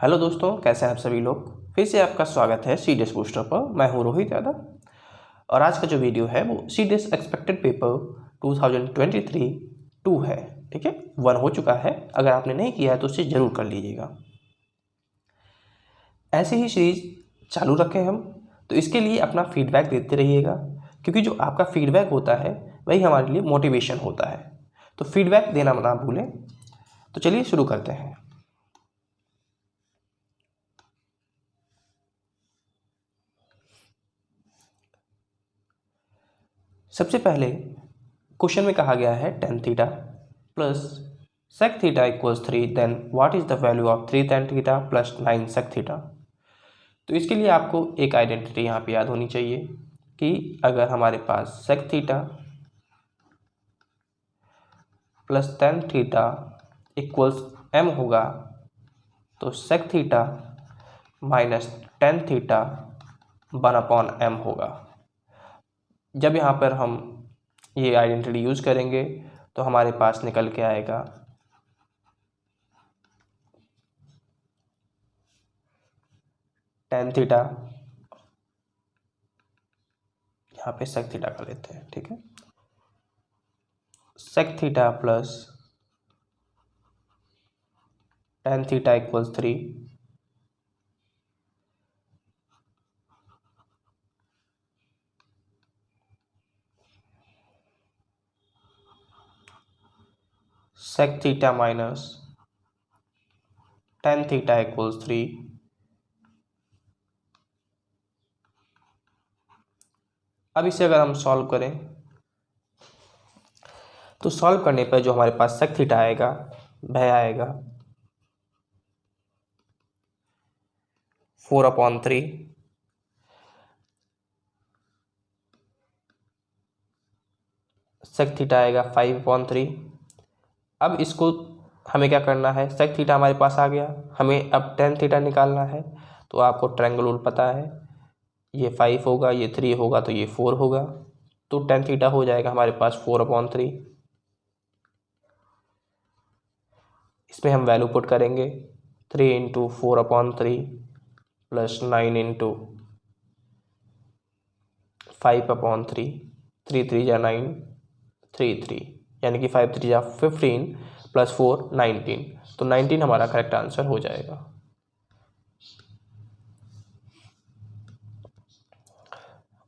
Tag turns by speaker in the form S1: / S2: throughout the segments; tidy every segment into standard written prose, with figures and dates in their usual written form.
S1: Hello दोस्तों, कैसे हैं आप सभी लोग। फिर से आपका स्वागत है सीडीएस बूस्टर पर। मैं हूं रोहित यादव और आज का जो वीडियो है वो सीडीएस एक्सपेक्टेड पेपर 2023 2 है। ठीक है, 1 हो चुका है। अगर आपने नहीं किया है तो उसे ज़रूर कर लीजिएगा। ऐसे ही सीरीज चालू रखें हम, तो इसके लिए अपना फीडबैक देते रहिएगा, क्योंकि जो आपका फीडबैक होता है वही हमारे लिए मोटिवेशन होता है। तो फीडबैक देना ना भूलें। तो चलिए शुरू करते हैं। सबसे पहले क्वेश्चन में कहा गया है tan theta plus sec theta equals 3, then what is the value of 3 tan theta plus 9 sec theta. तो इसके लिए आपको एक आइडेंटिटी यहाँ पे याद होनी चाहिए कि अगर हमारे पास sec theta plus tan theta equals m होगा तो sec theta minus tan theta 1/m होगा। जब यहाँ पर हम ये आइडेंटिटी यूज़ करेंगे तो हमारे पास निकल के आएगा tan थीटा, यहाँ पे sec थीटा का लेते हैं। ठीक है, sec theta plus tan theta equals 3, sec theta minus tan theta equals 3। अब इसे अगर हम सॉल्व करें तो सॉल्व करने पर जो हमारे पास sec थीटा आएगा वह आएगा 4/3, sec थीटा आएगा 5/3। अब इसको हमें क्या करना है, sec थीटा हमारे पास आ गया, हमें अब tan थीटा निकालना है। तो आपको ट्रायंगल रूल पता है, ये 5 होगा, ये 3 होगा तो ये 4 होगा। तो tan थीटा हो जाएगा हमारे पास 4/3। इसमें हम वैल्यू पुट करेंगे 3 इंटू 4/3 प्लस 9 इंटू 5/3, 3 3 जा 9, 3 3 यानी कि 5 3 जा 15 प्लस 4 19। तो 19 हमारा करेक्ट आंसर हो जाएगा।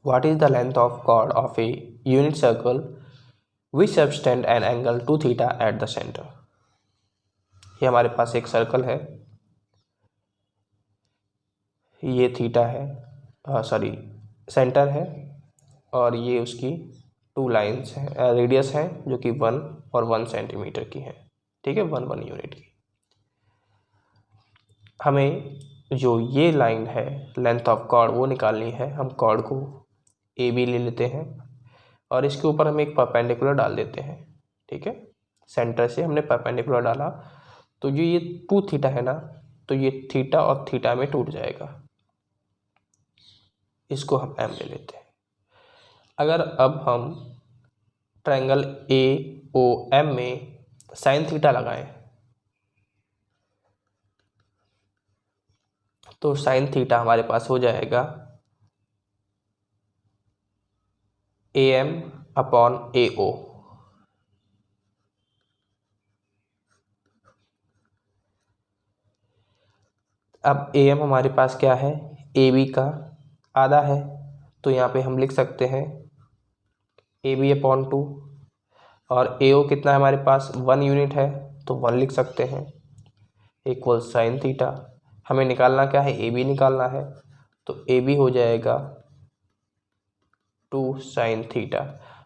S1: What is the length of chord of a unit circle which subtend an angle 2 theta at the center? ये हमारे पास एक सर्कल है, ये थीटा है, सॉरी सेंटर है, और ये उसकी 2 लाइन्स हैं, रेडियस हैं जो कि 1 और 1 सेंटीमीटर की हैं। ठीक है, 1 यूनिट की। हमें जो ये लाइन है लेंथ ऑफ कॉर्ड वो निकालनी है। हम कॉर्ड को ए बी ले लेते हैं और इसके ऊपर हम एक परपेंडिकुलर डाल देते हैं। ठीक है, सेंटर से हमने परपेंडिकुलर डाला तो जो ये 2 थीटा है ना, तो ये थीटा और थीटा में टूट जाएगा। इसको हम एम ले लेते हैं। अगर अब हम ट्रायंगल ए ओ एम में साइन थीटा लगाएं तो साइन थीटा हमारे पास हो जाएगा AM अपॉन AO। अब AM हमारे पास क्या है, AB का आधा है, तो यहाँ पे हम लिख सकते हैं AB अपॉन 2, और AO कितना है हमारे पास 1 यूनिट है तो 1 लिख सकते हैं, इक्वल साइन थीटा। हमें निकालना क्या है, AB निकालना है, तो AB हो जाएगा 2 साइन थीटा।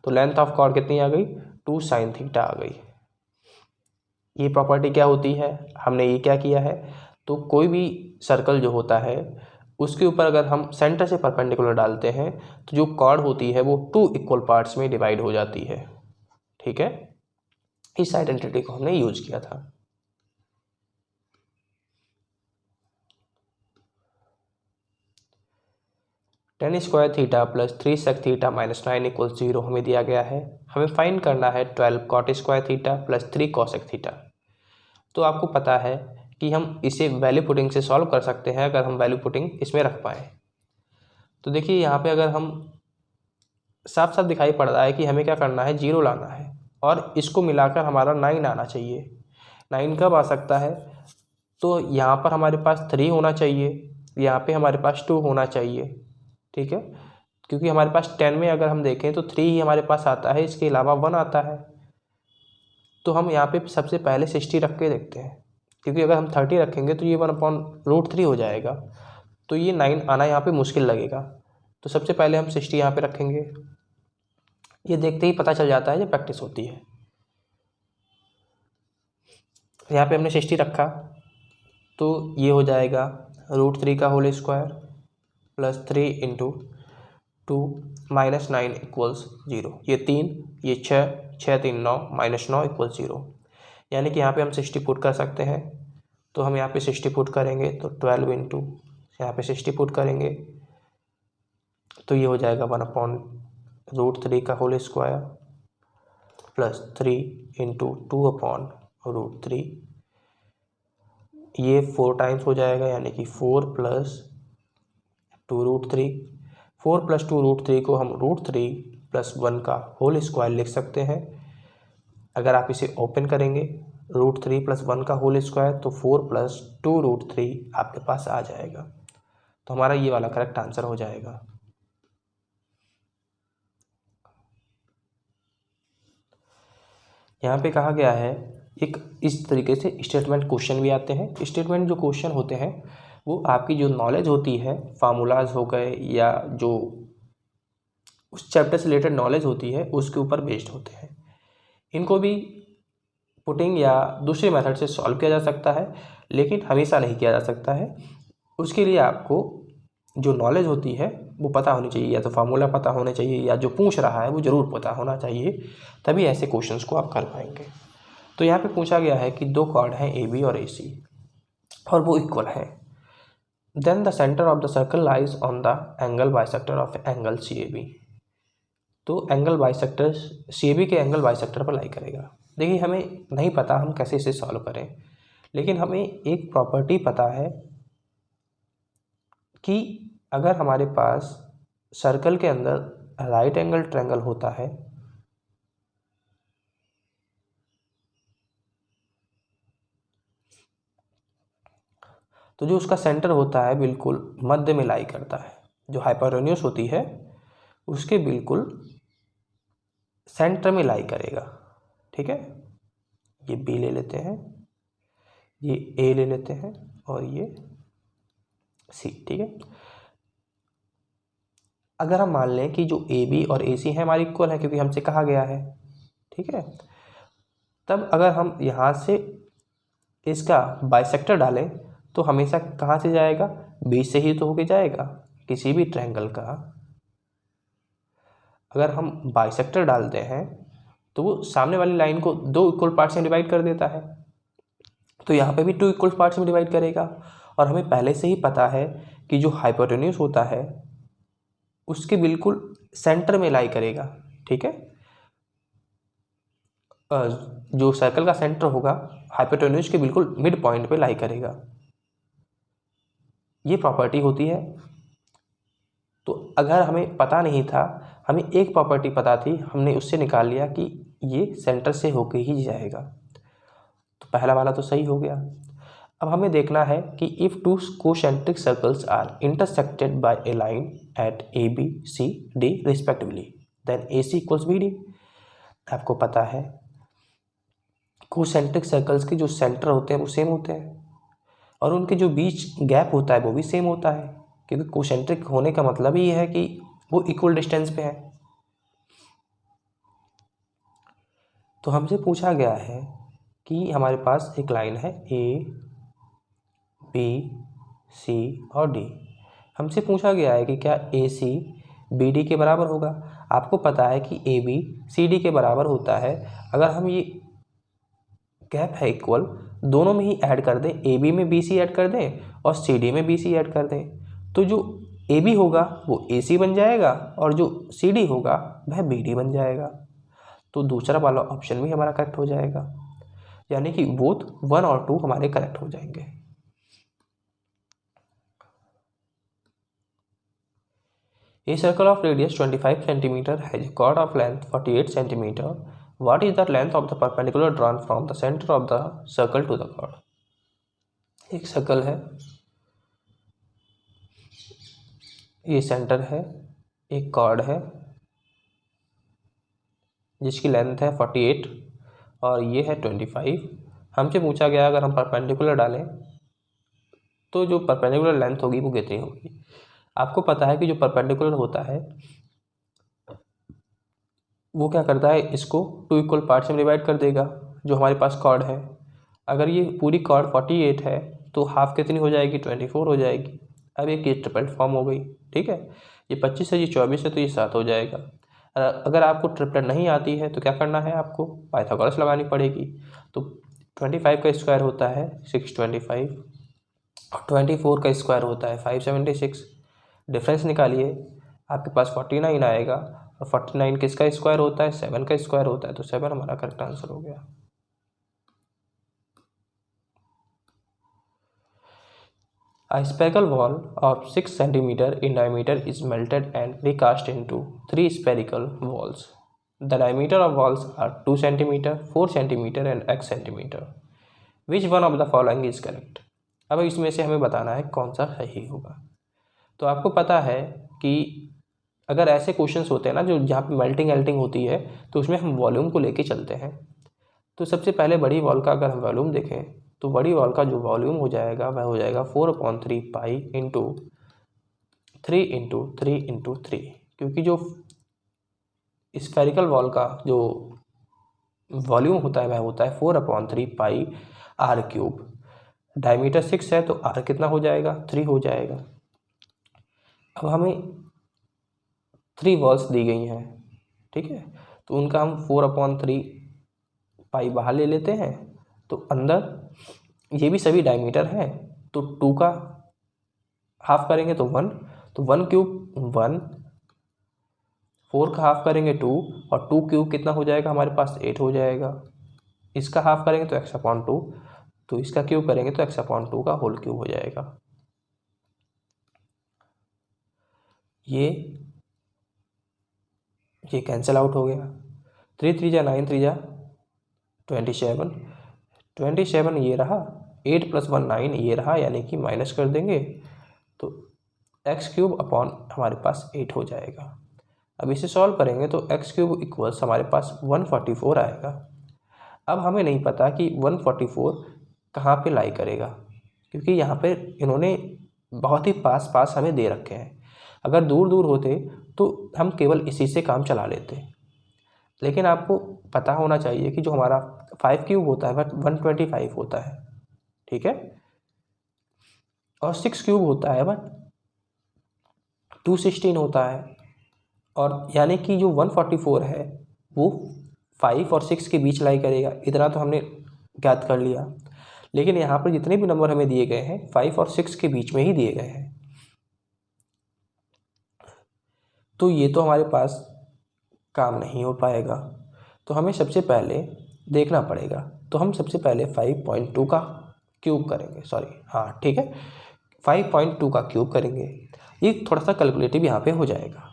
S1: तो लेंथ ऑफ कॉर्ड कितनी आ गई, 2 साइन थीटा आ गई। ये प्रॉपर्टी क्या होती है, हमने ये क्या किया है, तो कोई भी सर्कल जो होता है उसके ऊपर अगर हम सेंटर से परपेंडिकुलर डालते हैं तो जो कॉर्ड होती है वो 2 इक्वल पार्ट्स में डिवाइड हो जाती है। ठीक है, इस आइडेंटिटी को हमने यूज किया था। tan square theta plus 3 sec theta minus 9 equal 0 हमें दिया गया है। हमें फाइंड करना है 12 cot square theta plus 3 cosec theta. तो आपको पता है कि हम इसे वैल्यू पुटिंग से सॉल्व कर सकते हैं अगर हम वैल्यू पुटिंग इसमें रख पाएँ। तो देखिए यहाँ पे अगर हम साफ साफ दिखाई पड़ रहा है कि हमें क्या करना है, 0 लाना है और इसको मिलाकर हमारा 9 आना चाहिए। 9 कब आ सकता है, तो यहाँ पर हमारे पास 3 होना चाहिए, यहाँ पे हमारे पास 2 होना चाहिए, ठीक है, क्योंकि हमारे पास 10 में अगर हम देखें तो 3 ही हमारे पास आता है, इसके अलावा 1 आता है। तो हम यहाँ पे सबसे पहले 60 रख के देखते हैं, क्योंकि अगर हम 30 रखेंगे तो ये 1/√3 हो जाएगा, तो ये 9 आना यहाँ पे मुश्किल लगेगा। तो सबसे पहले हम 60 यहाँ पे रखेंगे। ये देखते ही पता चल जाता है जब प्रैक्टिस होती है। यहाँ पे हमने 60 रखा तो ये हो जाएगा √3 का होल स्क्वायर प्लस 3 × 2 -9 = 0। ये 3, ये 6, 6 3 9 -9 = 0। यानी कि यहाँ पे हम 60 पुट कर सकते हैं। तो हम यहाँ पे 60 पुट करेंगे तो 12 × यहाँ पे 60 पुट करेंगे तो ये हो जाएगा 1/√3 का होल स्क्वायर प्लस 3 × 2/√3। ये 4 टाइम्स हो जाएगा, यानी कि 4 + 2√3। 4 + 2√3 को हम √3 + 1 का होल स्क्वायर लिख सकते हैं। अगर आप इसे ओपन करेंगे √3 + 1 का होल स्क्वायर तो 4 + 2√3 आपके पास आ जाएगा। तो हमारा ये वाला करेक्ट आंसर हो जाएगा। यहाँ पे कहा गया है एक इस तरीके से स्टेटमेंट क्वेश्चन भी आते हैं। स्टेटमेंट जो क्वेश्चन होते हैं वो आपकी जो नॉलेज होती है, फार्मूलाज हो गए या जो उस चैप्टर से रिलेटेड नॉलेज होती है उसके ऊपर बेस्ड होते हैं। इनको भी पुटिंग या दूसरे मेथड से सॉल्व किया जा सकता है, लेकिन हमेशा नहीं किया जा सकता है। उसके लिए आपको जो नॉलेज होती है वो पता होनी चाहिए, या तो फार्मूला पता होना चाहिए या जो पूछ रहा है वो ज़रूर पता होना चाहिए, तभी ऐसे क्वेश्चंस को आप कर पाएंगे। तो यहाँ पे पूछा गया है कि 2 कॉर्ड हैं AB और AC और वो इक्वल है। Then the centre of the circle lies on the angle bisector of angle CAB। तो एंगल बाइसेक्टर CAB के एंगल बाइसेक्टर पर लाई करेगा। देखिए हमें नहीं पता हम कैसे इसे सॉल्व करें, लेकिन हमें एक प्रॉपर्टी पता है कि अगर हमारे पास सर्कल के अंदर राइट एंगल ट्रायंगल होता है तो जो उसका सेंटर होता है बिल्कुल मध्य में लाई करता है। जो हाइपोटेन्यूज होती है उसके बिल्कुल सेंटर में लाई करेगा, ठीक है। ये B ले लेते हैं, ये A ले लेते हैं और ये C, ठीक है। अगर हम मान लें कि जो AB और AC है हमारी इक्वल है, क्योंकि हमसे कहा गया है, ठीक है, तब अगर हम यहाँ से इसका बाइसेक्टर डालें तो हमेशा कहाँ से जाएगा, बीच से ही तो होके जाएगा। किसी भी ट्रायंगल का अगर हम बाइसेक्टर डालते हैं तो वो सामने वाली लाइन को 2 इक्वल पार्ट्स में डिवाइड कर देता है। तो यहाँ पे भी 2 इक्वल पार्ट्स में डिवाइड करेगा। और हमें पहले से ही पता है कि जो हाइपोटेन्यूज होता है उसके बिल्कुल सेंटर में लाई करेगा, ठीक है। जो सर्कल का सेंटर होगा हाइपोटेन्यूज के बिल्कुल मिड पॉइंट पे लाई करेगा। ये प्रॉपर्टी होती है। तो अगर हमें पता नहीं था, हमें एक प्रॉपर्टी पता थी, हमने उससे निकाल लिया कि ये सेंटर से होके ही जाएगा। तो पहला वाला तो सही हो गया। अब हमें देखना है कि if 2 concentric circles are intersected by a line at AB, C, D respectively then AC = BD। आपको पता है कोसेंट्रिक सर्कल्स के जो सेंटर होते हैं वो सेम होते हैं और उनके जो बीच गैप होता है वो भी सेम होता है, क्योंकि कोसेंट्रिक होने का मतलब ही है कि वो इक्वल डिस्टेंस पे है। तो हमसे पूछा गया है कि हमारे पास एक लाइन है A, B, C और D। हमसे पूछा गया है कि क्या AC BD के बराबर होगा। आपको पता है कि AB CD के बराबर होता है। अगर हम ये गैप है इक्वल, दोनों में ही ऐड कर दें, AB में BC ऐड कर दें और CD में BC ऐड कर दें, तो जो AB होगा वो AC बन जाएगा और जो CD होगा वह BD बन जाएगा। तो दूसरा वाला ऑप्शन भी हमारा करेक्ट हो जाएगा, यानी कि बोथ 1 और 2 हमारे करेक्ट हो जाएंगे। A circle of radius 25 cm has a chord of length 48 cm. What is the length of the perpendicular drawn from the center of the circle to the chord? एक circle है, ये centre है, एक chord है जिसकी length है 48 और ये है 25। हमसे पूछा गया अगर हम परपेंडिकुलर डालें तो जो परपेंडिकुलर लेंथ होगी वो कितनी होगी। आपको पता है कि जो परपेंडिकुलर होता है वो क्या करता है, इसको 2 इक्वल पार्ट्स में डिवाइड कर देगा जो हमारे पास कॉर्ड है। अगर ये पूरी कॉर्ड 48 है तो हाफ कितनी हो जाएगी, 24 हो जाएगी। अब एक ये ट्रिपल फॉर्म हो गई, ठीक है। ये 25 है, ये 24 है तो ये 7 हो जाएगा। अगर आपको ट्रिपलेट नहीं आती है तो क्या करना है, आपको पाइथागोरस लगानी पड़ेगी। तो 25 का स्क्वायर होता है 625 और 24 का स्क्वायर होता है 576। डिफरेंस निकालिए, आपके पास 49 आएगा और 49 किसका स्क्वायर होता है, 7 का स्क्वायर होता है। तो 7 हमारा करेक्ट आंसर हो गया। A spherical wall of 6 cm in diameter is melted and recast into 3 spherical walls. The diameter of walls are 2 cm, 4 cm and x cm. Which one of the following is correct? अब इसमें से हमें बताना है कौन सा सही होगा। तो आपको पता है कि अगर ऐसे क्वेश्चंस होते हैं ना जो जहाँ पे मेल्टिंग होती है तो उसमें हम वॉल्यूम को लेके चलते हैं। तो सबसे पहले बड़ी वॉल का अगर हम वॉल्यूम देखें तो बड़ी वॉल का जो वॉल्यूम हो जाएगा वह हो जाएगा 4/3 पाई इंटू 3 क्योंकि जो स्फेरिकल वॉल का जो वॉल्यूम होता है वह होता है 4/3 पाई r³। डायमीटर 6 है तो r कितना हो जाएगा, 3 हो जाएगा। अब हमें 3 वॉल्स दी गई हैं, ठीक है, तो उनका हम 4/3 पाई बाहर ले लेते हैं। तो अंदर ये भी सभी डायमीटर हैं तो 2 का हाफ करेंगे तो 1, तो 1³ 1, 4 का हाफ करेंगे 2 और 2³ कितना हो जाएगा हमारे पास, 8 हो जाएगा। इसका हाफ करेंगे तो x/2, तो इसका क्यूब करेंगे तो x/2 का होल क्यूब हो जाएगा। ये कैंसिल आउट हो गया। 3 3 जा 9 3 जा 27, 27 ये रहा, 8 + 1 9 ये रहा, यानी कि माइनस कर देंगे तो x³ अपॉन हमारे पास 8 हो जाएगा। अब इसे सॉल्व करेंगे तो x³ इक्वल्स हमारे पास 144 आएगा। अब हमें नहीं पता कि 144 कहाँ पे लाई करेगा, क्योंकि यहाँ पे इन्होंने बहुत ही पास पास हमें दे रखे हैं। अगर दूर दूर होते तो हम केवल इसी से काम चला लेते, लेकिन आपको पता होना चाहिए कि जो हमारा 5³ होता है वह 125 होता है, ठीक है, और 6³ होता है वह 216 होता है। और यानी कि जो 144 है वो 5 और 6 के बीच लाई करेगा। इतना तो हमने ज्ञात कर लिया, लेकिन यहाँ पर जितने भी नंबर हमें दिए गए हैं 5 और 6 के बीच में ही दिए गए हैं। तो ये तो हमारे पास काम नहीं हो पाएगा, तो हमें सबसे पहले देखना पड़ेगा। तो हम सबसे पहले 5.2 का क्यूब करेंगे, ठीक है, 5.2 का क्यूब करेंगे। ये थोड़ा सा कैलकुलेटिव यहाँ पे हो जाएगा।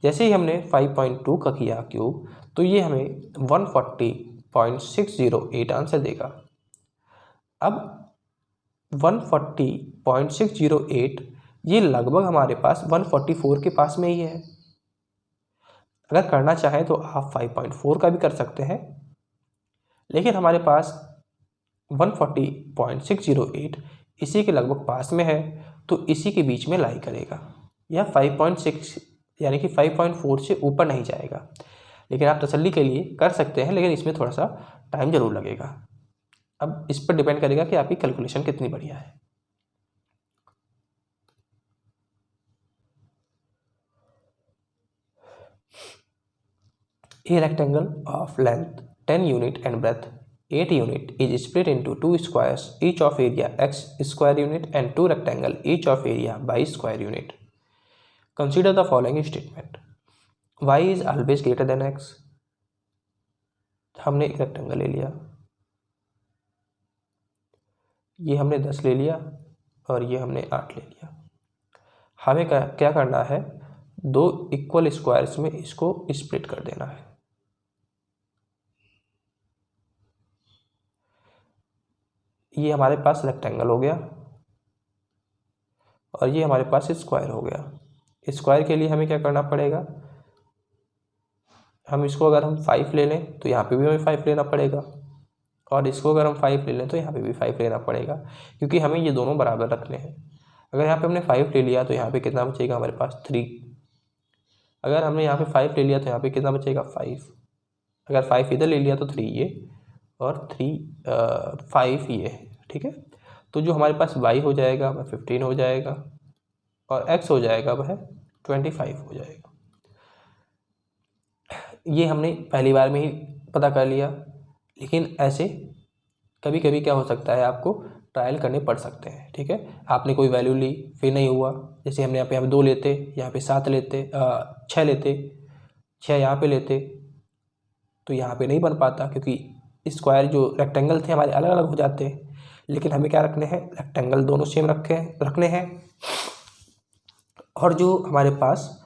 S1: जैसे ही हमने 5.2 का किया क्यूब तो ये हमें 140.608 आंसर देगा। अब 140.608 ये लगभग हमारे पास 144 के पास में ही है। अगर करना चाहें तो आप 5.4 का भी कर सकते हैं, लेकिन हमारे पास 140.608 इसी के लगभग पास में है तो इसी के बीच में लाई करेगा। यह 5.6 यानी कि 5.4 से ऊपर नहीं जाएगा, लेकिन आप तसल्ली के लिए कर सकते हैं, लेकिन इसमें थोड़ा सा टाइम ज़रूर लगेगा। अब इस पर डिपेंड करेगा कि आपकी कैलकुलेशन कितनी बढ़िया है। A rectangle of length 10 unit and breadth 8 unit is split into 2 squares each of area x square unit and 2 rectangle each of area y square unit. Consider the following statement. Y is always greater than x. हमने एक rectangle ले लिया, ये हमने 10 ले लिया और ये हमने 8 ले लिया। हमें क्या करना है, दो इक्वल स्क्वायर्स में इसको स्प्लिट कर देना है। ये हमारे पास रेक्टेंगल हो गया और ये हमारे पास स्क्वायर हो गया। स्क्वायर के लिए हमें क्या करना पड़ेगा, हम इसको अगर हम 5 ले लें तो यहाँ पे भी हमें 5 लेना पड़ेगा, और इसको अगर हम 5 ले लें तो यहाँ पे भी 5 लेना पड़ेगा, क्योंकि हमें ये दोनों बराबर रखने हैं। अगर यहाँ पे हमने 5 ले लिया तो यहाँ पे कितना बचेगा हमारे पास 3। अगर हमने यहाँ पे 5 ले लिया तो यहाँ पे कितना बचेगा 5। अगर 5 इधर ले लिया तो 3 ये और 5 ये, ठीक है। तो जो हमारे पास y हो जाएगा वह 15 हो जाएगा और x हो जाएगा वह 25 हो जाएगा। ये हमने पहली बार में ही पता कर लिया, लेकिन ऐसे कभी कभी क्या हो सकता है, आपको ट्रायल करने पड़ सकते हैं, ठीक है। आपने कोई वैल्यू ली फिर नहीं हुआ, जैसे हमने यहाँ पे 2 लेते, यहाँ पे 7 लेते, 6 लेते, 6 यहाँ पे लेते तो यहाँ पे नहीं बन पाता, क्योंकि स्क्वायर जो रेक्टेंगल थे हमारे अलग अलग हो जाते हैं। लेकिन हमें क्या रखने हैं, रेक्टेंगल दोनों सेम रखने हैं, और जो हमारे पास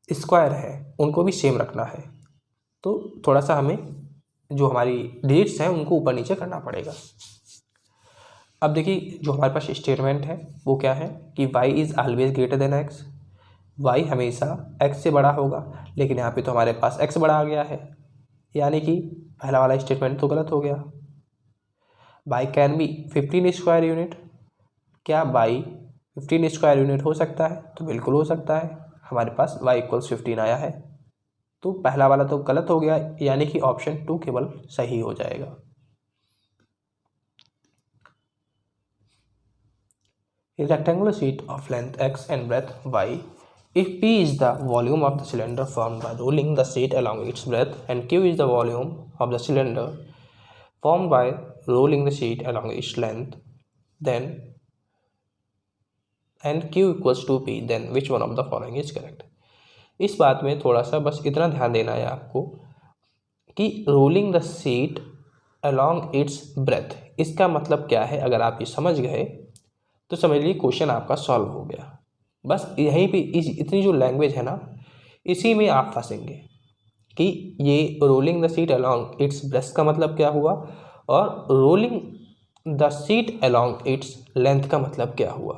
S1: स्क्वायर है उनको भी सेम रखना है। तो थोड़ा सा हमें जो हमारी डिजिट्स हैं उनको ऊपर नीचे करना पड़ेगा। अब देखिए जो हमारे पास स्टेटमेंट है वो क्या है कि y is always greater than x, y हमेशा x से बड़ा होगा, लेकिन यहाँ पे तो हमारे पास x बड़ा आ गया है, यानी कि पहला वाला स्टेटमेंट तो गलत हो गया। y can be 15 square unit, क्या y 15 स्क्वायर यूनिट हो सकता है, तो बिल्कुल हो सकता है। हमारे पास y = 15 आया है, तो पहला वाला तो गलत हो गया, यानी कि ऑप्शन 2 केवल सही हो जाएगा। A rectangular sheet of length x and breadth y, if P is the volume of the cylinder formed by rolling the sheet along its breadth and Q is the volume of the cylinder formed by rolling the sheet along its length, then and Q = P, then which one of the following is correct? इस बात में थोड़ा सा बस इतना ध्यान देना है आपको कि rolling the sheet along its breath, इसका मतलब क्या है। अगर आप ये समझ गए तो समझ लीजिए क्वेश्चन आपका सॉल्व हो गया। बस यहीं पे इतनी जो लैंग्वेज है ना, इसी में आप फंसेंगे कि ये rolling the sheet along its breath का मतलब क्या हुआ, और rolling the sheet along its length का मतलब क्या हुआ।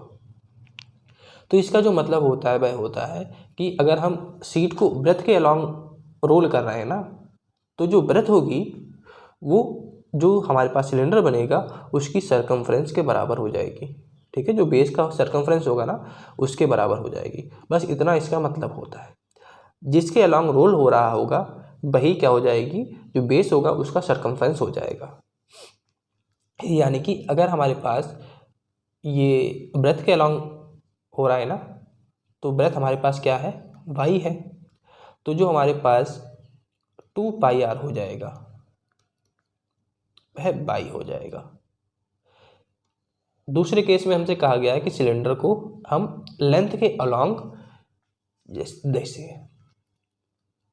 S1: तो इसका जो मतलब होता है वह होता है कि अगर हम शीट को ब्रेथ के अलॉन्ग रोल कर रहे हैं ना, तो जो ब्रेथ होगी वो जो हमारे पास सिलेंडर बनेगा उसकी सरकमफ्रेंस के बराबर हो जाएगी, ठीक है। जो बेस का सरकमफ्रेंस होगा ना उसके बराबर हो जाएगी, बस इतना इसका मतलब होता है। जिसके अलॉन्ग रोल हो रहा होगा वही क्या हो जाएगी, जो बेस होगा उसका सरकमफ्रेंस हो जाएगा। यानी कि अगर हमारे पास ये ब्रेथ के अलॉन्ग हो रहा है ना, तो ब्रेथ हमारे पास क्या है, y है, तो जो हमारे पास 2πr हो जाएगा वह y हो जाएगा। दूसरे केस में हमसे कहा गया है कि सिलेंडर को हम लेंथ के अलॉन्ग, जैसे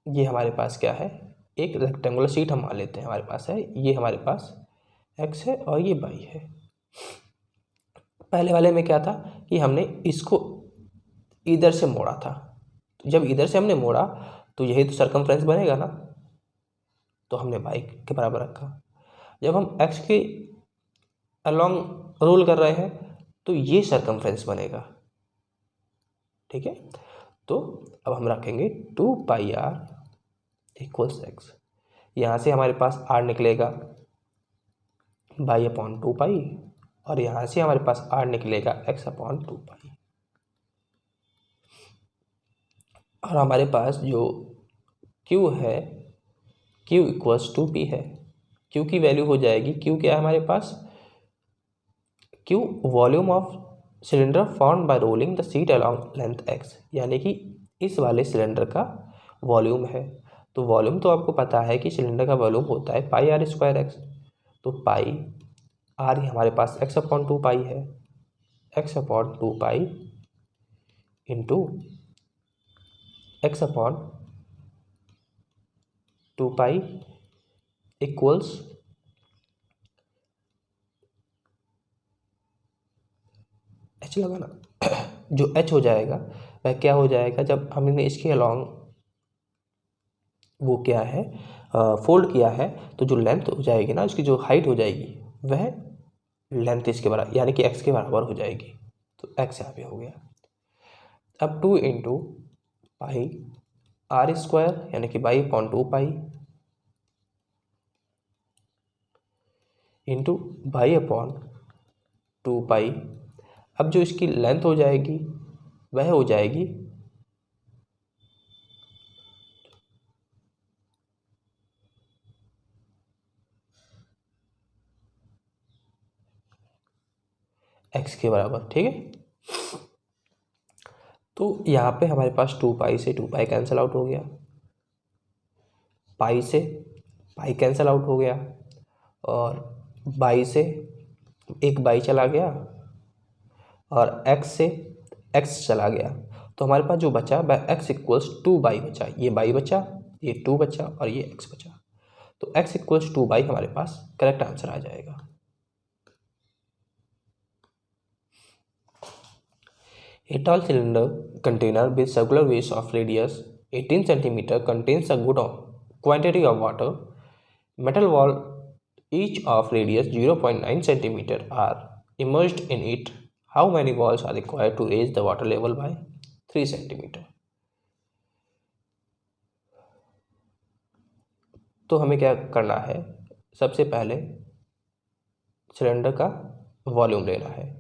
S1: ये हमारे पास क्या है, एक रेक्टेंगुलर शीट हम मान लेते हैं हमारे पास है, ये हमारे पास x है और ये y है। पहले वाले में क्या था कि हमने इसको इधर से मोड़ा था, जब इधर से हमने मोड़ा तो यही तो सरकमफ्रेंस बनेगा ना, तो हमने y के बराबर रखा। जब हम x के अलॉन्ग रोल कर रहे हैं तो ये सरकमफ्रेंस बनेगा, ठीक है। तो अब हम रखेंगे 2πr = x, यहाँ से हमारे पास r निकलेगा y/2π, और यहाँ से हमारे पास r निकलेगा x/2π। और हमारे पास जो q है, q = p है। q की वैल्यू हो जाएगी, q क्या है हमारे पास, q volume of cylinder formed by rolling the sheet along length x, यानी कि इस वाले सिलेंडर का वॉल्यूम है। तो वॉल्यूम तो आपको पता है कि सिलेंडर का वॉल्यूम होता है πr²x, तो पाई r हमारे पास x/2π है, x/2π into x/2π equals h लगाना, जो h हो जाएगा वह क्या हो जाएगा, जब हमने इसके अलॉन्ग वो क्या है फोल्ड किया है, तो जो लेंथ हो जाएगी ना, उसकी जो हाइट हो जाएगी वह लेंथ इसके बराबर यानी कि एक्स के बराबर हो जाएगी। तो एक्स यहाँ पे हो गया। अब 2 इंटू पाई आर स्क्वायर यानी कि by upon 2 pi into by upon 2 पाई। अब जो इसकी लेंथ हो जाएगी वह हो जाएगी एक्स के बराबर, ठीक है। तो यहाँ पे हमारे पास 2 पाई से 2 पाई कैंसिल आउट हो गया, पाई से पाई कैंसिल आउट हो गया, और बाई से एक बाई चला गया, और एक्स से एक्स चला गया। तो हमारे पास जो बचा वह एक्स इक्वल्स 2 बाई बचा, ये बाई बचा, ये 2 बचा और ये एक्स बचा। तो एक्स इक्वल्स 2 बाई हमारे पास करेक्ट आंसर आ जाएगा। A tall cylinder container with circular base of radius 18 cm contains a good quantity of water. Metal wall each of radius 0.9 cm are immersed in it. How many walls are required to raise the water level by 3 cm? तो हमें क्या करना है, सबसे पहले cylinder का volume लेना है।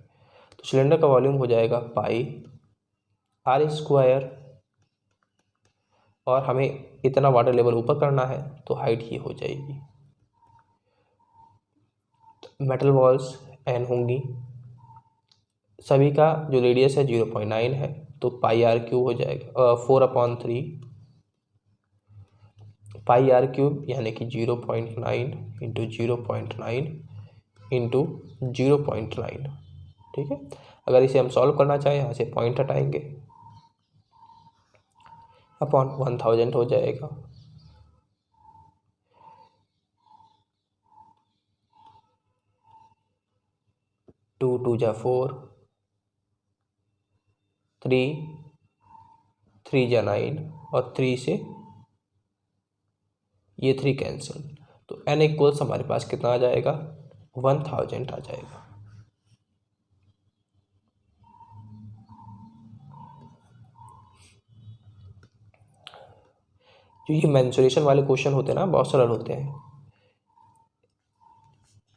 S1: तो सिलेंडर का वॉल्यूम हो जाएगा पाई आर स्क्वायर, और हमें इतना वाटर लेवल ऊपर करना है तो हाइट ही हो जाएगी। मेटल वॉल्स एन होंगी, सभी का जो रेडियस है 0.9 है, तो पाई आर क्यूब हो जाएगा 4/3 पाई आर क्यूब यानी कि 0.9 इंटू 0.9 इंटू 0.9, ठीक है। अगर इसे हम सॉल्व करना चाहें, यहाँ से पॉइंट हटाएंगे, अपॉन 1000 हो जाएगा। 2 2 जा 4, 3 जा 9 और 3 से ये 3 कैंसिल, तो n इक्वल्स हमारे पास कितना आ जाएगा, 1000 आ जाएगा। जो ये मेंसुरेशन वाले क्वेश्चन होते हैं ना, बहुत सरल होते हैं।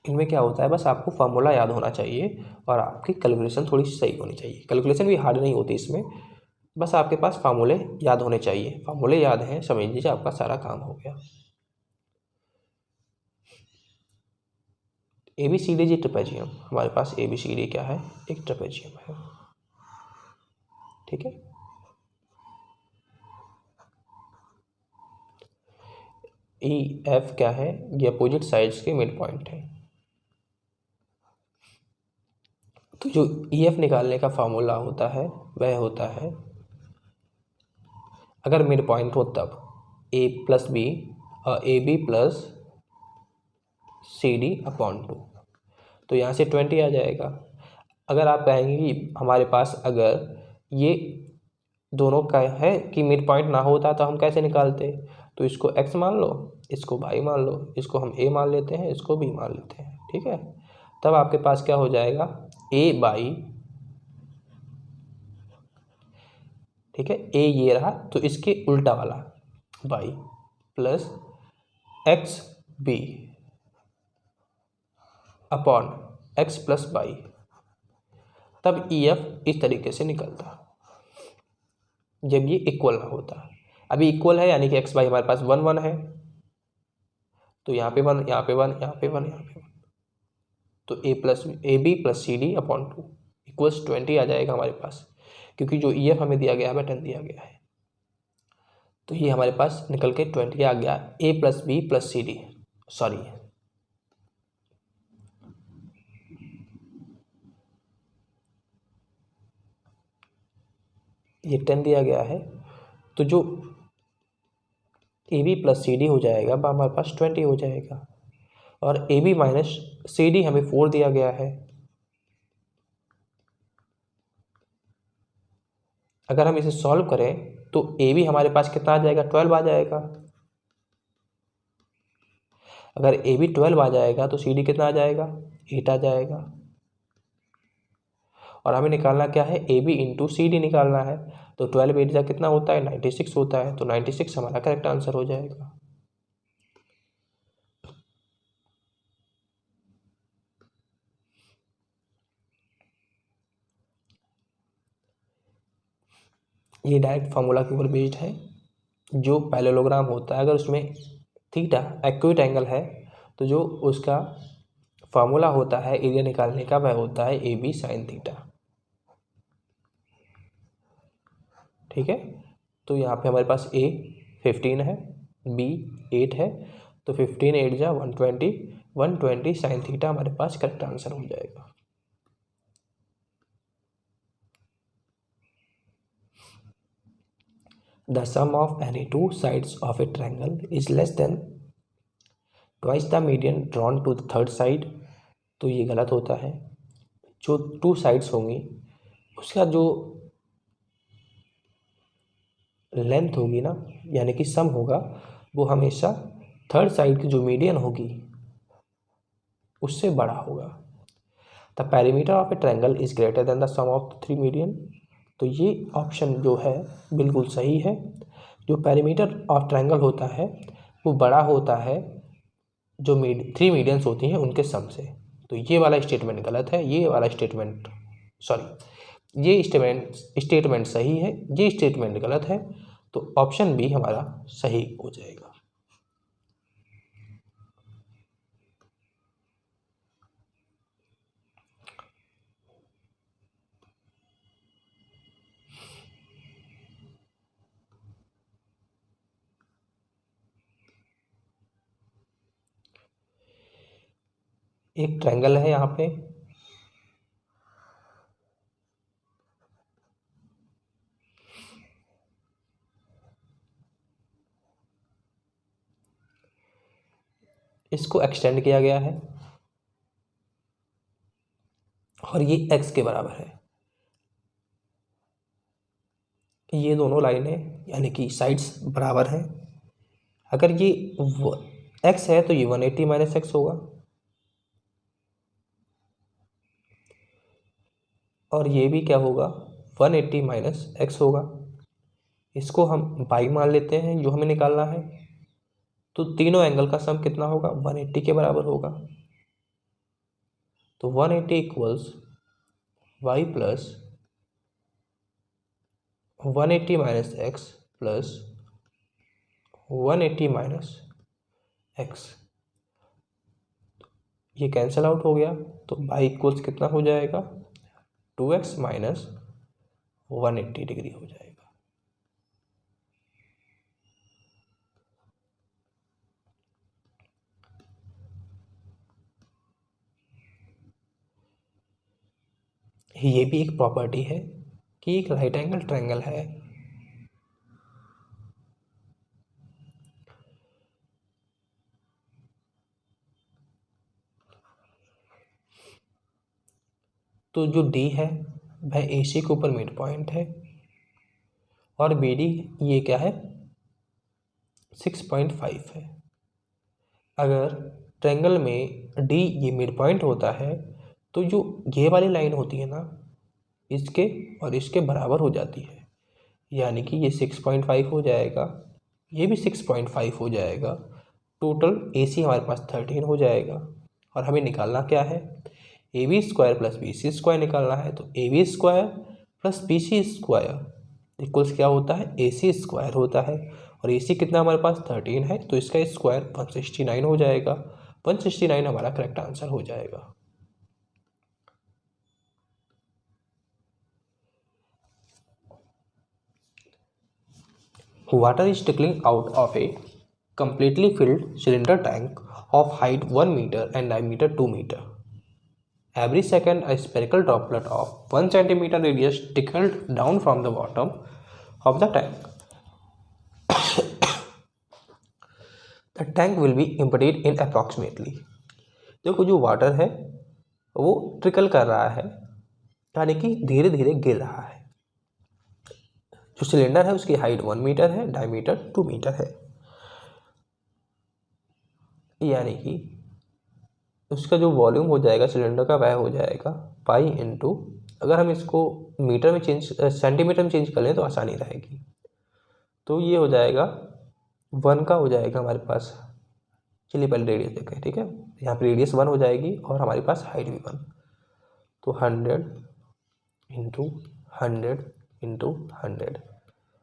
S1: इनमें क्या होता है, बस आपको फार्मूला याद होना चाहिए और आपकी कैलकुलेशन थोड़ी सही होनी चाहिए। कैलकुलेशन भी हार्ड नहीं होती इसमें, बस आपके पास फार्मूले याद होने चाहिए। फार्मूले याद हैं, समझ लीजिए आपका सारा काम हो गया। A B C D G trapezium, हमारे पास ए बी सी डी क्या है, एक ट्रेपेजियम है, ठीक है। ई एफ क्या है, ये अपोजिट साइड्स के मिड पॉइंट है। तो जो ई एफ निकालने का फार्मूला होता है वह होता है, अगर मिड पॉइंट हो तब A plus B A B plus C D upon 2, तो यहाँ से 20 आ जाएगा। अगर आप कहेंगे कि हमारे पास अगर ये दोनों का है कि मिड पॉइंट ना होता तो हम कैसे निकालते, तो इसको x मान लो, इसको y मान लो, इसको हम a मान लेते हैं, इसको b मान लेते हैं, ठीक है। तब आपके पास क्या हो जाएगा, a बाई, ठीक है, a ये रहा तो इसके उल्टा वाला y plus x B upon x plus y. तब ई एफ इस तरीके से निकलता जब ये इक्वल ना होता। अभी इक्वल है यानी कि एक्स वाई हमारे पास 1 1 है, तो यहाँ पे 1, यहाँ पे 1, यहाँ पे 1, यहाँ पे 1, तो A B plus C D upon 2 equals 20 आ जाएगा हमारे पास, क्योंकि जो ई एफ हमें दिया गया है वह 10 दिया गया है। तो ये हमारे पास निकल के 20 आ गया, A plus B plus C D, sorry ये 10 दिया गया है, तो जो A B plus C D हो जाएगा वह हमारे पास 20 हो जाएगा, और A B minus C D हमें 4 दिया गया है, अगर हम इसे सॉल्व करें तो ए बी हमारे पास कितना आ जाएगा, 12 आ जाएगा। अगर ए बी 12 आ जाएगा तो सी डी कितना आ जाएगा, 8 आ जाएगा। और हमें निकालना क्या है, A B into C D निकालना है। तो 12 8 जा कितना होता है, 96 होता है। तो 96 हमारा करेक्ट आंसर हो जाएगा। ये डायरेक्ट फार्मूला के ऊपर बेस्ड है। जो पैरेललोग्राम होता है, अगर उसमें थीटा एक्यूट एंगल है तो जो उसका फार्मूला होता है एरिया निकालने का वह होता है ए बी साइन थीटा। ठीक है, तो यहाँ पे हमारे पास ए 15 है, बी 8 है, तो 15 8 जा 120 साइन थीटा हमारे पास करेक्ट आंसर हो जाएगा। The sum of any two sides of a triangle is less than twice the median drawn to the third side। तो ये गलत होता है। जो टू साइड्स होंगी उसका जो लेंथ होगी ना, यानी कि सम होगा, वो हमेशा थर्ड साइड की जो मीडियन होगी उससे बड़ा होगा। The perimeter of a triangle is greater than the sum of 3 median. तो ये ऑप्शन जो है बिल्कुल सही है। जो पेरीमीटर ऑफ ट्रायंगल होता है वो बड़ा होता है जो 3 मीडियंस होती हैं उनके सम से। तो ये वाला स्टेटमेंट गलत है, ये वाला स्टेटमेंट ये स्टेटमेंट सही है, ये स्टेटमेंट गलत है। तो ऑप्शन बी हमारा सही हो जाएगा। एक ट्रायंगल है यहाँ पे, इसको एक्सटेंड किया गया है और ये x के बराबर है। ये दोनों लाइनें यानी कि साइड्स बराबर हैं। अगर ये x है तो ये 180 माइनस एक्स होगा, और ये भी क्या होगा, 180 माइनस एक्स होगा। इसको हम बाई मान लेते हैं जो हमें निकालना है। तो तीनों एंगल का सम कितना होगा, 180 के बराबर होगा। तो 180 equals y plus 180 minus x plus 180 minus x. ये कैंसिल आउट हो गया, तो बाई इक्वल्स कितना हो जाएगा, 2x माइनस 180 डिग्री हो जाएगा। ये भी एक प्रॉपर्टी है कि एक राइट एंगल ट्रायंगल है तो जो D है वह AC के ऊपर मिड पॉइंट है और BD ये क्या है, 6.5 है। अगर ट्रायंगल में D ये मिड पॉइंट होता है तो जो ये वाली लाइन होती है ना, इसके और इसके बराबर हो जाती है, यानी कि ये 6.5 हो जाएगा, ये भी 6.5 हो जाएगा। टोटल AC हमारे पास 13 हो जाएगा। और हमें निकालना क्या है, AB square plus BC square निकालना है। तो AB square plus BC square equals क्या होता है, AC स्क्वायर होता है। और AC कितना हमारे पास 13 है, तो इसका स्क्वायर 169 हो जाएगा। 169 हमारा करेक्ट आंसर हो जाएगा। Water is trickling out of a completely filled cylinder tank of height 1 meter and diameter 2 meter. Every second, a spherical droplet of 1 centimeter radius trickled down from the bottom of the tank. The tank will be emptied in approximately। देखो जो water है वो trickle कर रहा है, यानी कि धीरे धीरे गिर रहा है। जो सिलेंडर है उसकी हाइट 1 मीटर है, डायमीटर 2 मीटर है, यानी कि उसका जो वॉल्यूम हो जाएगा सिलेंडर का वह हो जाएगा पाई इंटू, अगर हम इसको मीटर में चेंज सेंटीमीटर में चेंज कर लें तो आसानी रहेगी, तो ये हो जाएगा 1 का हो जाएगा हमारे पास। चलिए पहले रेडियस देखें, ठीक है। यहाँ पे रेडियस 1 हो जाएगी और हमारे पास हाइट भी 1, तो 100 इंटू 100 इंटू 100,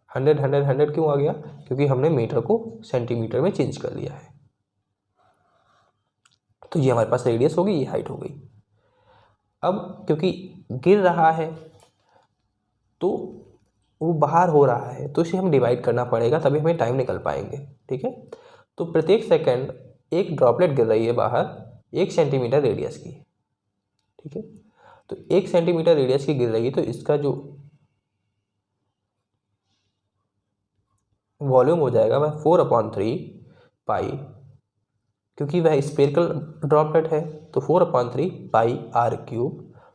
S1: 100 100 100 क्यों आ गया? क्योंकि हमने मीटर को सेंटीमीटर में चेंज कर लिया है। तो ये हमारे पास रेडियस होगी, ये हाइट हो गई। अब क्योंकि गिर रहा है तो वो बाहर हो रहा है, तो इसे हम डिवाइड करना पड़ेगा, तभी हमें टाइम निकल पाएंगे, ठीक है। तो प्रत्येक सेकंड एक ड्रॉपलेट गिर रही है बाहर 1 सेंटीमीटर रेडियस की, ठीक है। तो 1 सेंटीमीटर रेडियस की गिर रही है, तो इसका जो वॉल्यूम हो जाएगा वह 4/3 पाई, क्योंकि वह स्फेरिकल ड्रॉपलेट है, तो 4/3 पाई r³,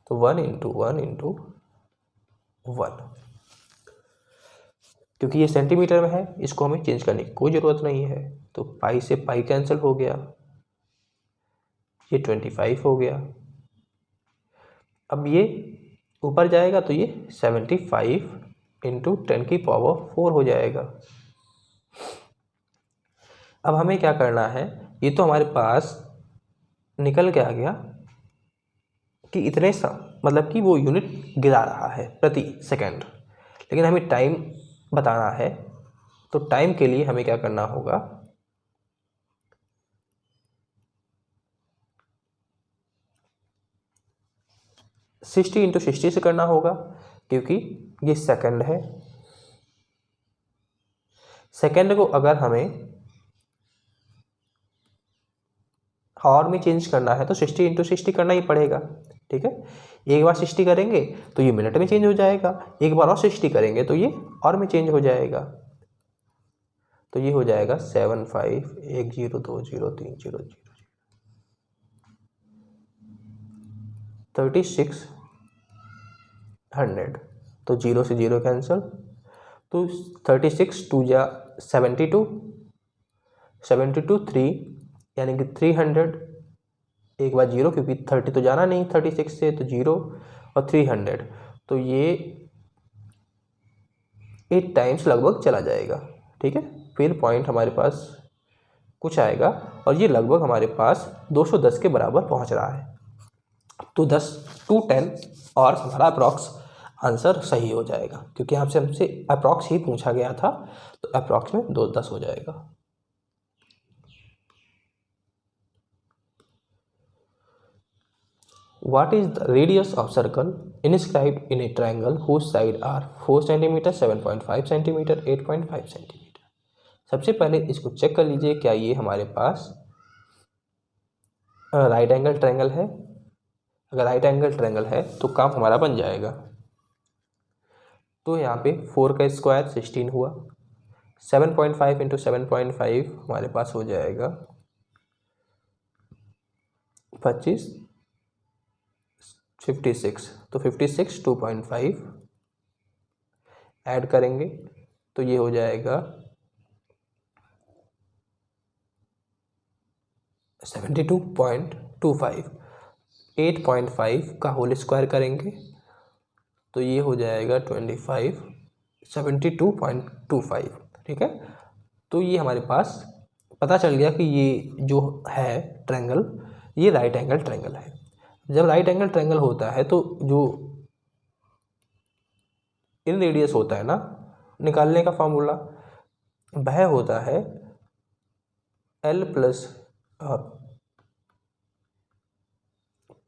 S1: तो 1 इंटू 1 इंटू 1। क्योंकि ये सेंटीमीटर में है, इसको हमें चेंज करने की कोई ज़रूरत नहीं है, तो पाई से पाई कैंसिल हो गया, ये 25 हो गया। अब ये ऊपर जाएगा तो ये 75 इंटू 10⁴ हो जाएगा। अब हमें क्या करना है, ये तो हमारे पास निकल के आ गया कि इतने सा मतलब कि वो यूनिट गिरा रहा है प्रति सेकंड, लेकिन हमें टाइम बताना है, तो टाइम के लिए हमें क्या करना होगा, सिक्सटी इंटू 60 से करना होगा, क्योंकि ये सेकंड है। सेकंड को अगर हमें आवर में चेंज करना है तो 60 इंटू 60 करना ही पड़ेगा, ठीक है। एक बार 60 करेंगे तो ये मिनट में चेंज हो जाएगा, एक बार और 60 करेंगे तो ये और में चेंज हो जाएगा, तो ये हो जाएगा 75102030 3600, तो 0 से 0 कैंसिल, तो 36 2 जा 72, 72 3 यानी कि 300, एक बार 0 क्योंकि 30 तो जाना नहीं 36 से, तो 0 और 300, तो ये 8 टाइम्स लगभग चला जाएगा, ठीक है। फिर पॉइंट हमारे पास कुछ आएगा और ये लगभग हमारे पास 210 के बराबर पहुंच रहा है, तो 210 और हमारा अप्रॉक्स आंसर सही हो जाएगा, क्योंकि हमसे अप्रॉक्स ही पूछा गया था, तो अप्रॉक्स में 210 हो जाएगा। What is the radius of circle inscribed in a triangle whose sides are 4 cm, 7.5 cm, 8.5 cm? सबसे पहले इसको चेक कर लीजिए, क्या ये हमारे पास राइट एंगल ट्रायंगल है। अगर राइट एंगल ट्रायंगल है तो काम हमारा बन जाएगा। तो यहाँ पे 4 का स्क्वायर 16 हुआ, 7.5 इंटू 7.5 हमारे पास हो जाएगा 25, 56, तो 56 2.5 ऐड करेंगे तो ये हो जाएगा 72.25, 8.5 का होल स्क्वायर करेंगे तो ये हो जाएगा 25, 72.25, ठीक है। तो ये हमारे पास पता चल गया कि ये जो है ट्रायंगल ये राइट एंगल ट्रायंगल है। जब राइट एंगल ट्रायंगल होता है तो जो इन रेडियस होता है ना, निकालने का फॉर्मूला वह होता है L plus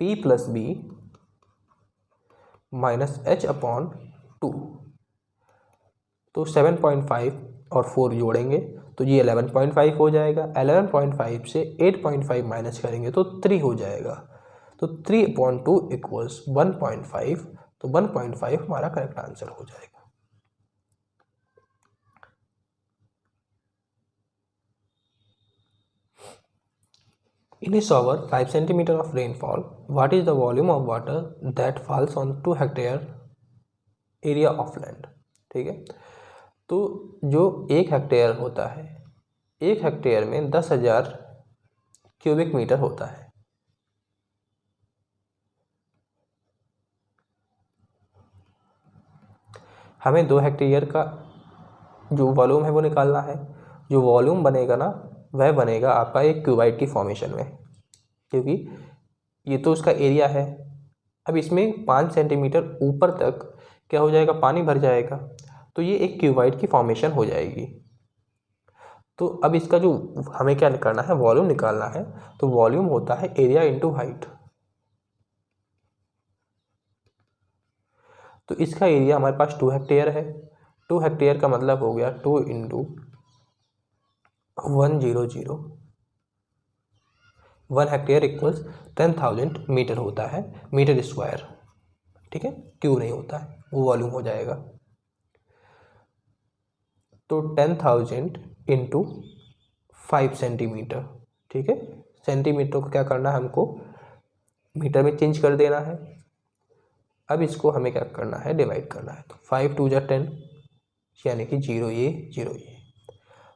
S1: P plus B minus H/2। तो 7.5 और 4 जोड़ेंगे तो ये 11.5 हो जाएगा। 11.5 से 8.5 माइनस करेंगे तो 3 हो जाएगा, तो 3/2 इक्वल्स 1.5, तो 1.5 हमारा करेक्ट आंसर हो जाएगा। In a shower, 5 cm of rainfall, what is the volume of water that falls on 2 hectare area of land? ठीक है, तो जो 1 हेक्टेयर होता है, 1 हेक्टेयर में 10,000 क्यूबिक मीटर होता है। हमें 2 हेक्टेयर का जो वॉल्यूम है वो निकालना है। जो वॉल्यूम बनेगा ना, वह बनेगा आपका एक क्यूबाइड की फॉर्मेशन में, क्योंकि ये तो उसका एरिया है। अब इसमें 5 सेंटीमीटर ऊपर तक क्या हो जाएगा, पानी भर जाएगा, तो ये एक क्यूबाइड की फॉर्मेशन हो जाएगी। तो अब इसका जो हमें क्या करना है, वॉल्यूम निकालना है। तो वॉल्यूम होता है एरिया इंटू हाइट। तो इसका एरिया हमारे पास 2 हेक्टेयर है। 2 हेक्टेयर का मतलब हो गया 2 इंटू 100, 1 हेक्टेयर इक्वल्स 10,000 मीटर होता है, मीटर स्क्वायर। ठीक है, क्यूब नहीं होता है, वो वॉल्यूम हो जाएगा। तो 10,000 इंटू 5 सेंटीमीटर। ठीक है, सेंटीमीटर को क्या करना है, हमको मीटर में चेंज कर देना है। अब इसको हमें क्या करना है, डिवाइड करना है। तो 5 2 जा 10, यानी कि 0 ये 0 ये।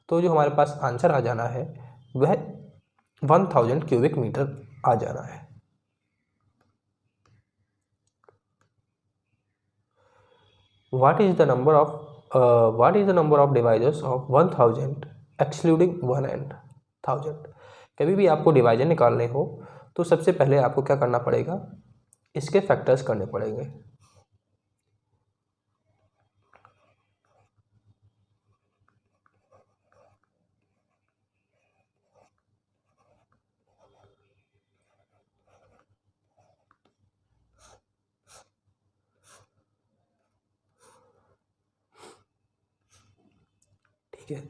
S1: तो जो हमारे पास आंसर आ जाना है वह 1000 क्यूबिक मीटर आ जाना है। What is the number of divisors of 1000 excluding 1 and 1000? कभी भी आपको डिवाइजन निकालने हो तो सबसे पहले आपको क्या करना पड़ेगा, इसके फैक्टर्स करने पड़ेंगे। ठीक है,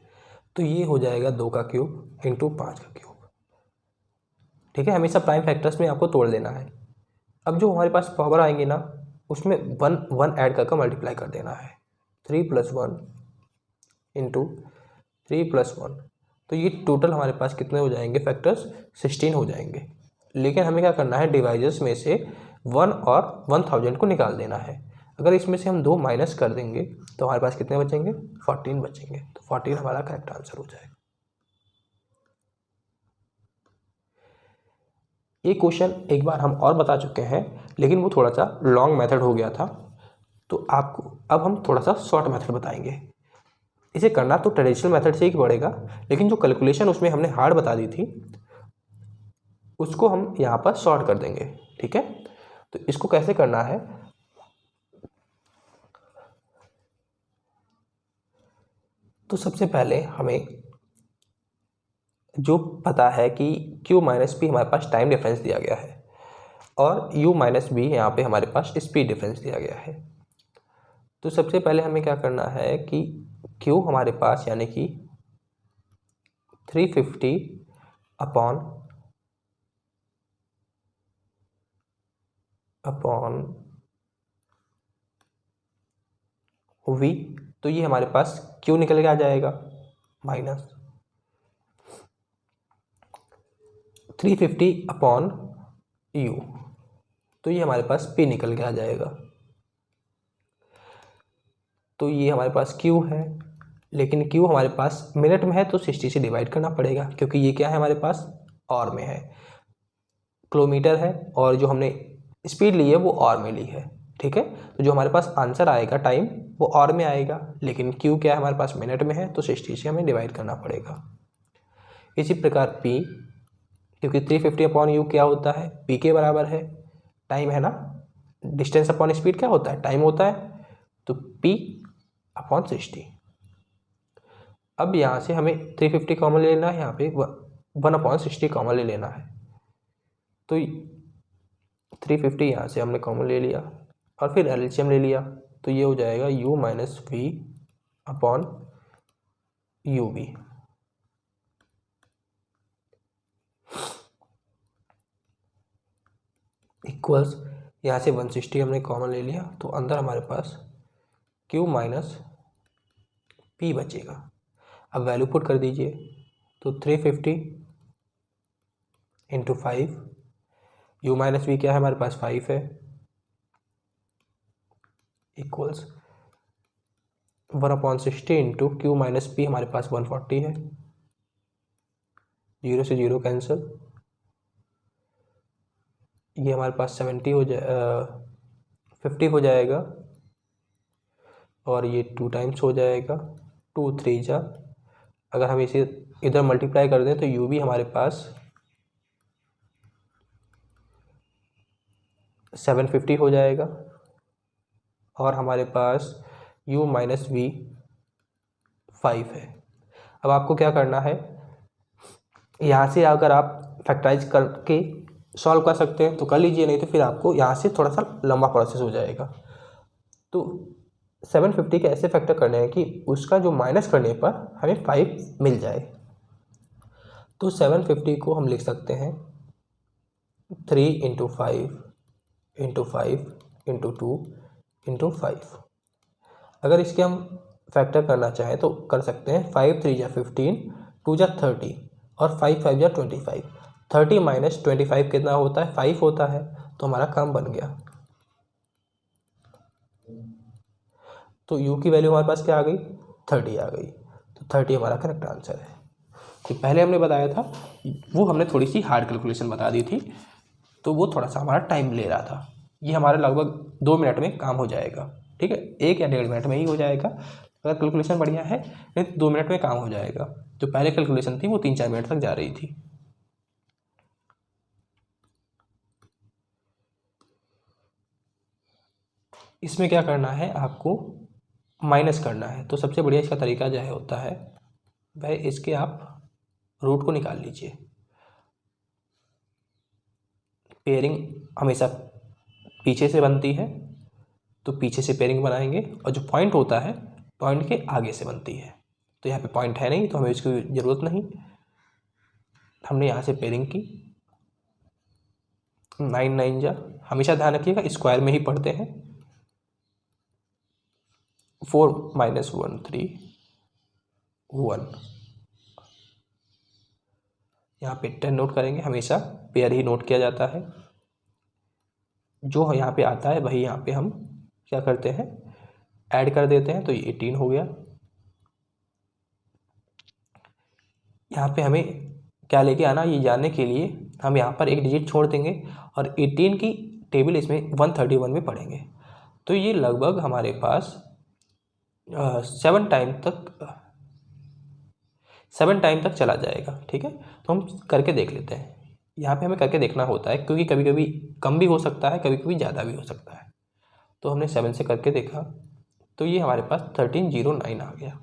S1: तो ये हो जाएगा 2 का क्यूब इंटू 5 का क्यूब। ठीक है, हमेशा प्राइम फैक्टर्स में आपको तोड़ देना है। अब जो हमारे पास पावर आएंगे ना, उसमें 1 ऐड करके मल्टीप्लाई कर देना है। 3 + 1 इंटू 3 + 1, तो ये टोटल हमारे पास कितने हो जाएंगे, फैक्टर्स 16 हो जाएंगे। लेकिन हमें क्या करना है, डिवाइजर्स में से 1 और 1000 को निकाल देना है। अगर इसमें से हम 2 माइनस कर देंगे तो हमारे पास कितने बचेंगे, 14 बचेंगे। तो 14 हमारा करेक्ट आंसर हो जाएगा। ये क्वेश्चन एक बार हम और बता चुके हैं, लेकिन वो थोड़ा सा लॉन्ग मेथड हो गया था। तो आपको अब हम थोड़ा सा शॉर्ट मेथड बताएंगे। इसे करना तो ट्रेडिशनल मेथड से ही पड़ेगा, लेकिन जो कैलकुलेशन उसमें हमने हार्ड बता दी थी उसको हम यहाँ पर शॉर्ट कर देंगे। ठीक है, तो इसको कैसे करना है, तो सबसे पहले हमें जो पता है कि Q - P हमारे पास टाइम डिफरेंस दिया गया है और U - B यहाँ पे हमारे पास स्पीड डिफरेंस दिया गया है। तो सबसे पहले हमें क्या करना है कि Q हमारे पास यानी कि 350 अपॉन V, तो ये हमारे पास Q निकल के आ जाएगा माइनस 350 अपॉन U, तो ये हमारे पास P निकल के आ जाएगा। तो ये हमारे पास Q है, लेकिन Q हमारे पास मिनट में है तो 60 से डिवाइड करना पड़ेगा, क्योंकि ये क्या है हमारे पास और में है, किलोमीटर है, और जो हमने स्पीड ली है वो और में ली है। ठीक है, तो जो हमारे पास आंसर आएगा टाइम वो और में आएगा, लेकिन Q क्या है हमारे पास मिनट में है, तो 60 से हमें डिवाइड करना पड़ेगा। इसी प्रकार P, क्योंकि 350 अपॉन U क्या होता है, P के बराबर है, टाइम है ना, डिस्टेंस अपॉन स्पीड क्या होता है, टाइम होता है, तो P अपॉन 60। अब यहाँ से हमें 350 कॉमन ले लेना है, यहाँ पे 1/60 कॉमन ले लेना है। तो 350 यहाँ से हमने कॉमन ले लिया और फिर एलसीएम ले लिया, तो ये हो जाएगा U - V upon UV। Equals, यहाँ से 160 हमने कॉमन ले लिया, तो अंदर हमारे पास Q - P बचेगा। अब वैल्यू पुट कर दीजिए, तो 350 इंटू 5, U - V क्या है हमारे पास 5 है, equals 1/60 into Q minus P हमारे पास 140 है, 0 से 0 कैंसिल, ये हमारे पास 70 हो जाए 50 हो जाएगा और ये 2 टाइम्स हो जाएगा, 2 3 जा, अगर हम इसे इधर मल्टीप्लाई कर दें तो यू भी हमारे पास 750 हो जाएगा और हमारे पास u माइनस वी 5 है। अब आपको क्या करना है, यहाँ से अगर आप फैक्टराइज करके सॉल्व कर सकते हैं तो कर लीजिए, नहीं तो फिर आपको यहाँ से थोड़ा सा लंबा प्रोसेस हो जाएगा। तो 750 के ऐसे फैक्टर करने हैं कि उसका जो माइनस करने पर हमें 5 मिल जाए। तो 750 को हम लिख सकते हैं 3 इंटू 5 इंटू 5 इंटू 2 इंटू 5। अगर इसके हम फैक्टर करना चाहें तो कर सकते हैं, 5 3 जा 15, 2 जा 30 और 5 5 जा 25। 30 माइनस 25 कितना होता है, 5 होता है, तो हमारा काम बन गया। तो u की वैल्यू हमारे पास क्या आ गई, 30 आ गई। तो 30 हमारा करेक्ट आंसर है। तो पहले हमने बताया था वो हमने थोड़ी सी हार्ड कैलकुलेशन बता दी थी, तो वो थोड़ा सा हमारा टाइम ले रहा था। ये हमारे लगभग 2 मिनट में काम हो जाएगा, ठीक है, 1 या 1.5 मिनट में ही हो जाएगा अगर कैलकुलेशन बढ़िया है, नहीं तो 2 मिनट में काम हो जाएगा। जो पहले कैलकुलेशन थी वो 3-4 मिनट तक जा रही थी। इसमें क्या करना है, आपको माइनस करना है। तो सबसे बढ़िया इसका तरीका जो है होता है भाई, इसके आप रूट को निकाल लीजिए। पेयरिंग हमेशा पीछे से बनती है, तो पीछे से पेयरिंग बनाएंगे, और जो पॉइंट होता है पॉइंट के आगे से बनती है। तो यहाँ पे पॉइंट है नहीं तो हमें इसकी ज़रूरत नहीं, हमने यहाँ से पेयरिंग की। 9 9 जा, हमेशा ध्यान रखिएगा स्क्वायर में ही पढ़ते हैं। 4 माइनस 1 3 1, यहाँ पे 10 नोट करेंगे, हमेशा पेयर ही नोट किया जाता है। जो यहाँ पे आता है वही यहाँ पे हम क्या करते हैं, ऐड कर देते हैं। तो ये 18 हो गया। यहाँ पे हमें क्या लेके आना, ये जानने के लिए हम यहाँ पर एक डिजिट छोड़ देंगे और 18 की टेबल इसमें 131 में पढ़ेंगे। तो ये लगभग हमारे पास 7 टाइम तक चला जाएगा, ठीक है। तो हम करके देख लेते हैं। यहाँ पे हमें करके देखना होता है क्योंकि कभी कभी कम भी हो सकता है, कभी कभी ज़्यादा भी हो सकता है। तो हमने 7 से करके देखा, तो ये हमारे पास 1309 आ गया,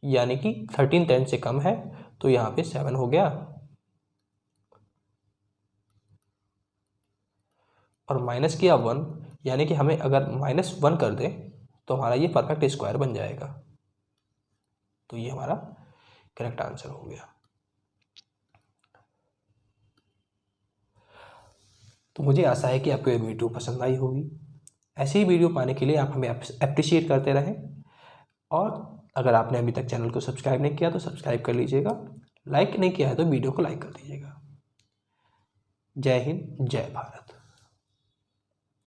S1: यानी कि 13 10 से कम है, तो यहाँ पे 7 हो गया और माइनस किया 1, यानी कि हमें अगर -1 कर दें तो हमारा ये परफेक्ट स्क्वायर बन जाएगा। तो ये हमारा करेक्ट आंसर हो गया। तो मुझे आशा है कि आपको ये वीडियो पसंद आई होगी। ऐसे ही वीडियो पाने के लिए आप हमें अप्रिशिएट करते रहें, और अगर आपने अभी तक चैनल को सब्सक्राइब नहीं किया तो सब्सक्राइब कर लीजिएगा, लाइक नहीं किया है तो वीडियो को लाइक कर दीजिएगा। जय हिंद, जय भारत।